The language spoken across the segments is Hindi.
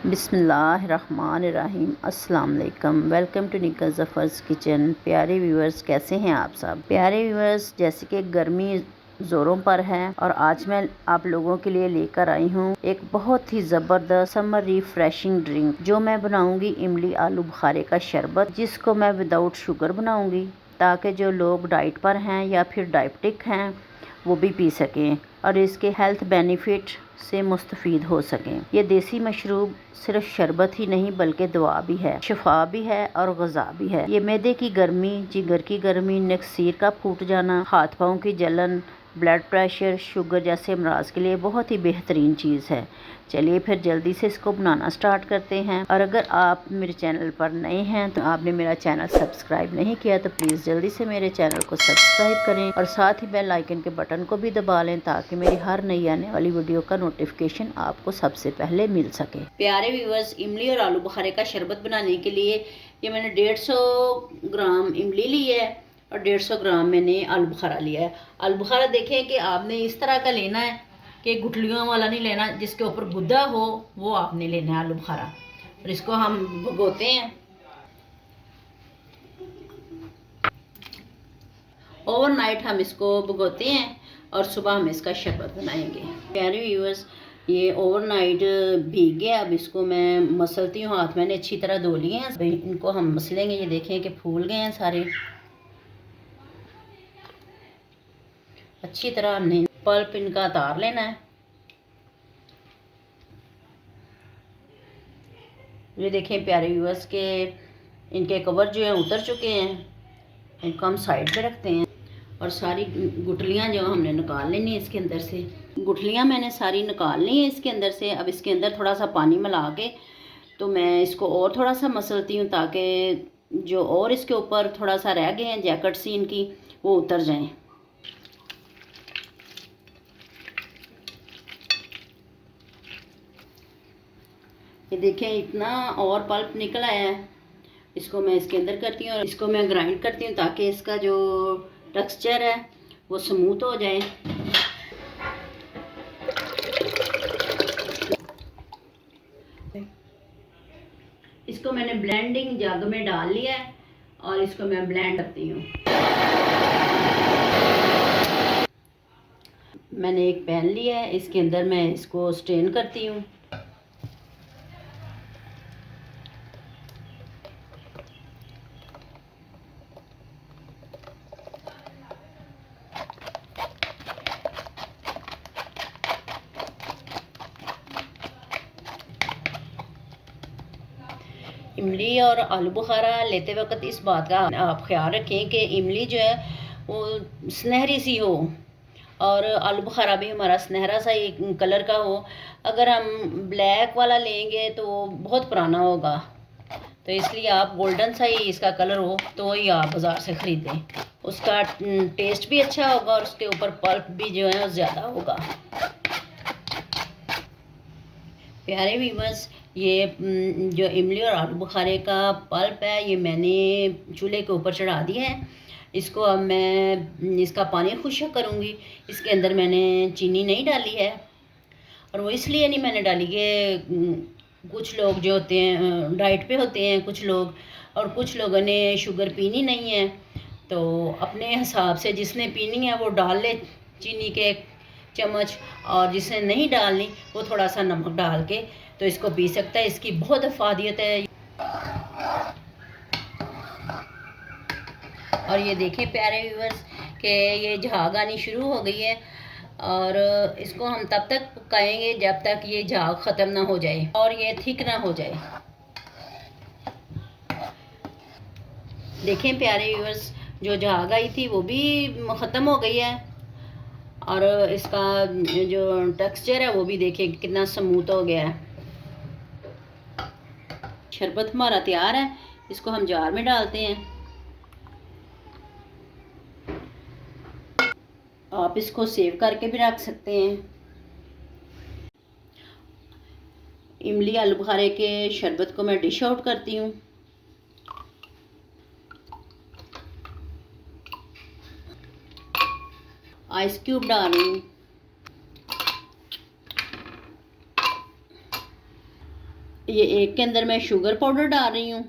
बिस्मिल्लाहिर्रहमानिर्रहीम। अस्सलाम वालेकुम। वेलकम टू निका ज़फ़र्स किचन। प्यारे व्यूअर्स, कैसे हैं आप सब? प्यारे व्यूअर्स, जैसे कि गर्मी ज़ोरों पर है और आज मैं आप लोगों के लिए लेकर आई हूँ एक बहुत ही ज़बरदस्त समर रिफ्रेशिंग ड्रिंक, जो मैं बनाऊंगी इमली आलू बुखारे का शरबत, जिसको मैं विदाउट शुगर बनाऊंगी, ताकि जो लोग डाइट पर हैं या फिर डायबिटिक हैं वो भी पी सकें और इसके हेल्थ बेनिफिट से मुस्तफ़ीद हो सकें। ये देसी मशरूब सिर्फ शरबत ही नहीं बल्कि दवा भी है, शिफा भी है और ग़िज़ा भी है। ये मैदे की गर्मी, जिगर की गर्मी, नक्सीर का फूट जाना, हाथ पाँव की जलन, ब्लड प्रेशर, शुगर जैसे अमराज के लिए बहुत ही बेहतरीन चीज़ है। चलिए फिर जल्दी से इसको बनाना स्टार्ट करते हैं। और अगर आप मेरे चैनल पर नए हैं तो आपने मेरा चैनल सब्सक्राइब नहीं किया तो प्लीज़ जल्दी से मेरे चैनल को सब्सक्राइब करें और साथ ही बेल आइकन के बटन को भी दबा लें, ताकि मेरी हर नई आने वाली वीडियो का नोटिफिकेशन आपको सबसे पहले मिल सके। प्यारे व्यूअर्स, इमली और आलू बुखारे का शरबत बनाने के लिए ये मैंने 150 ग्राम इमली ली है और 150 ग्राम मैंने आलू बुखारा लिया है। आलू बुखारा देखें कि आपने इस तरह का लेना है कि गुठलियों वाला नहीं लेना, जिसके ऊपर गुद्दा हो वो आपने लेना है आलू बुखारा। और इसको हम भगोते हैं, ओवरनाइट हम इसको भगोते हैं और सुबह हम इसका शरबत बनाएंगे। प्यारे व्यूअर्स, ये ओवरनाइट भीग गया। अब इसको मैं मसलती हूँ, हाथ मैंने अच्छी तरह धो लिए हैं, इनको हम मसलेंगे। ये देखें कि फूल गए हैं सारे, अच्छी तरह हमने पल्प इनका उतार लेना है। ये देखें प्यारे व्यूअर्स के इनके कवर जो है उतर चुके हैं, इनको हम साइड पे रखते हैं। और सारी गुठलियाँ जो हमने निकाल लेनी है इसके अंदर से, गुठलियाँ मैंने सारी निकाल ली हैं इसके अंदर से। अब इसके अंदर थोड़ा सा पानी मिला के तो मैं इसको और थोड़ा सा मसलती हूँ, ताकि जो और इसके ऊपर थोड़ा सा रह गए हैं जैकेट सी इनकी, वो उतर जाएं। ये देखें इतना और पल्प निकल आया है। इसको मैं इसके अंदर करती हूँ और इसको मैं ग्राइंड करती हूँ, ताकि इसका जो टेक्सचर है वो स्मूथ हो जाए। इसको मैंने ब्लेंडिंग जग में डाल लिया है और इसको मैं ब्लेंड करती हूँ। मैंने एक पैन लिया है, इसके अंदर मैं इसको स्ट्रेन करती हूँ। इमली और आलू बुखारा लेते वक्त इस बात का आप ख्याल रखें कि इमली जो है वो सुनहरी सी हो और आलू बुखारा भी हमारा सुनहरा सा ही कलर का हो। अगर हम ब्लैक वाला लेंगे तो बहुत पुराना होगा, तो इसलिए आप गोल्डन सा ही इसका कलर हो तो ही आप बाज़ार से ख़रीदें। उसका टेस्ट भी अच्छा होगा और उसके ऊपर पल्प भी जो है ज़्यादा होगा। प्यारे व्यूअर्स, ये जो इमली और आलू बुखारे का पल्प है ये मैंने चूल्हे के ऊपर चढ़ा दिया है। इसको अब मैं इसका पानी खुश्क करूँगी। इसके अंदर मैंने चीनी नहीं डाली है, और वो इसलिए नहीं मैंने डाली कि कुछ लोग जो होते हैं डाइट पे होते हैं कुछ लोग, और कुछ लोगों ने शुगर पीनी नहीं है, तो अपने हिसाब से जिसने पीनी है वो डाल ले चीनी के चम्मच, और जिसने नहीं डालनी वो थोड़ा सा नमक डाल के तो इसको पी सकता है। इसकी बहुत अफादियत है। और ये देखें प्यारे व्यूअर्स कि ये झाग आनी शुरू हो गई है, और इसको हम तब तक पकाएंगे जब तक ये झाग ख़त्म ना हो जाए और ये थिक ना हो जाए। देखें प्यारे व्यूअर्स, जो झाग आई थी वो भी ख़त्म हो गई है, और इसका जो टेक्सचर है वो भी देखें कितना स्मूथ हो गया है। शरबत हमारा तैयार है, इसको हम जार में डालते हैं। आप इसको सेव करके भी रख सकते हैं। इमली आलू बुखारे के शरबत को मैं डिश आउट करती हूँ। आइस क्यूब डाल रही हूँ। ये एक के अंदर मैं शुगर पाउडर डाल रही हूँ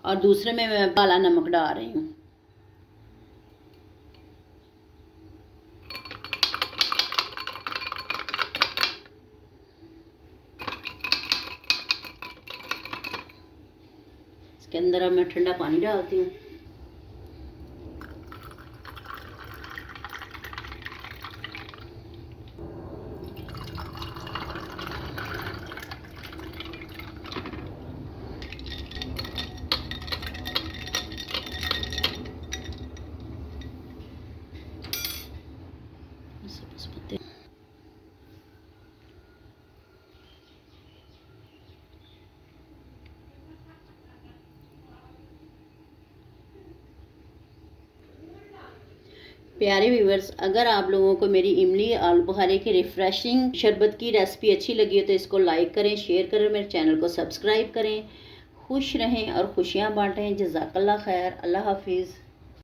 और दूसरे में मैं काला नमक डाल रही हूँ। इसके अंदर अब मैं ठंडा पानी डालती हूँ। प्यारे व्यूवर्स, अगर आप लोगों को मेरी इमली आलू बुखारे की रिफ़्रेशिंग शरबत की रेसिपी अच्छी लगी हो तो इसको लाइक करें, शेयर करें, मेरे चैनल को सब्सक्राइब करें। खुश रहें और खुशियाँ बांटें। जज़ाकल्लाह खैर। अल्लाह हाफिज़।